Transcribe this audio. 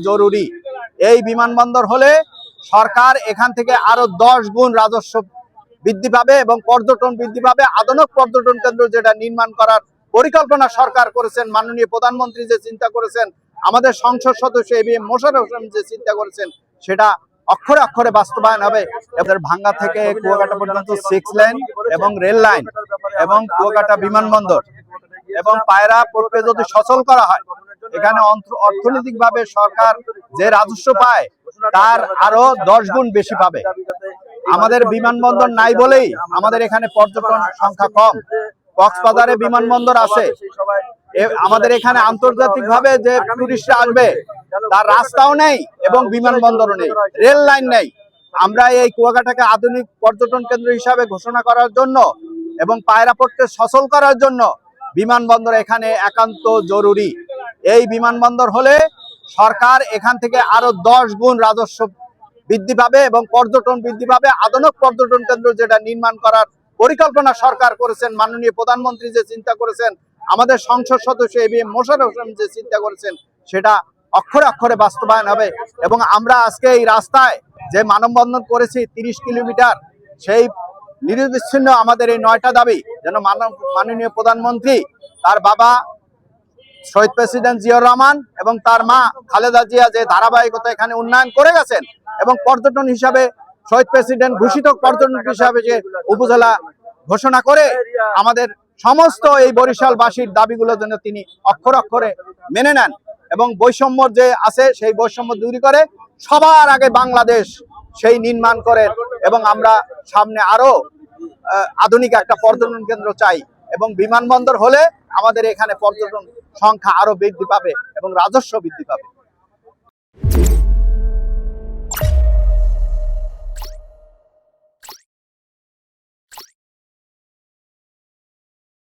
জরুরি। এই বিমানবন্দর হলে সরকার এখান থেকে আরো 10 গুণ রাজস্ব বৃদ্ধি পাবে এবং পর্যটন বৃদ্ধি পাবে। আধুনিক পর্যটন কেন্দ্র যেটা নির্মাণ করার পরিকল্পনা সরকার করেছেন, মাননীয় প্রধানমন্ত্রী যে চিন্তা করেছেন, আমাদের সংসদ সদস্য এবিএম মোশাররফ হোসেন যে চিন্তা করেছেন, সেটা অক্ষরে অক্ষরে বাস্তবায়ন হবে। এদের ভাঙ্গা থেকে কুয়াকাটা পর্যন্ত 6 লাইন এবং রেল লাইন এবং কুয়াকাটা বিমানবন্দর এবং পায়রা পোর্টকে যদি সচল করা হয়, এখানে অর্থনৈতিকভাবে সরকার যে রাজস্ব পায় তার আরো 10 গুণ বেশি পাবে। আমাদের বিমানবন্দর নাই বলেই আমাদের এখানে পর্যটন সংখ্যা কম। কক্সবাজারে বিমানবন্দর আছে, আমাদের এখানে আন্তর্জাতিকভাবে যে টুরিস্টরা আসবে তার রাস্তাও নেই এবং বিমানবন্দরও নেই, রেল লাইন নেই। আমরা এই কুয়াকাটাকে আধুনিক পর্যটন কেন্দ্র হিসাবে ঘোষণা করার জন্য এবং পায়রা পোর্টকে সচল করার জন্য বিমানবন্দর এখানে একান্ত জরুরি। এই বিমানবন্দর হলে সরকার এখান থেকে আরো 10 গুণ রাজস্ব বৃদ্ধি পাবে এবং পর্যটন বৃদ্ধি পাবে। আধুনিক পর্যটন কেন্দ্র যেটা নির্মাণ করার পরিকল্পনা সরকার করেছেন, মাননীয় প্রধানমন্ত্রী যে চিন্তা করেছেন, আমাদের সংসদ সদস্য এবিএম মোশাররফ হোসেন যে চিন্তা করেছেন, সেটা অক্ষরে অক্ষরে বাস্তবায়ন হবে। এবং আমরা আজকে এই রাস্তায় যে মানববন্ধন করেছি 30 কিলোমিটার, সেই নিরবিচ্ছিন্ন আমাদের এই 9টা দাবি যেন মাননীয় প্রধানমন্ত্রী, তার বাবা শহীদ প্রেসিডেন্ট জিয়াউর রহমান এবং তার মা খালেদা জিয়া যে ধারাবাহিকতা এখানে উন্নয়ন করে গেছেন এবং পর্যটন হিসাবে শহীদ প্রেসিডেন্ট ঘোষিত পর্যটন হিসাবে যে উপজেলা ঘোষণা করে আমাদের সমস্ত এই বরিশালবাসীর দাবিগুলো যেন তিনি অক্ষরে অক্ষরে মেনে নেন এবং বৈষম্য যে আছে সেই বৈষম্য দূর করে সবার আগে বাংলাদেশ সেই নির্মাণ করেন এবং আমরা সামনে আরো আধুনিক একটা পর্যটন কেন্দ্র চাই এবং বিমানবন্দর হলে আমাদের এখানে পর্যটন সংখ্যা আরো বৃদ্ধি পাবে এবং রাজস্ব বৃদ্ধি পাবে।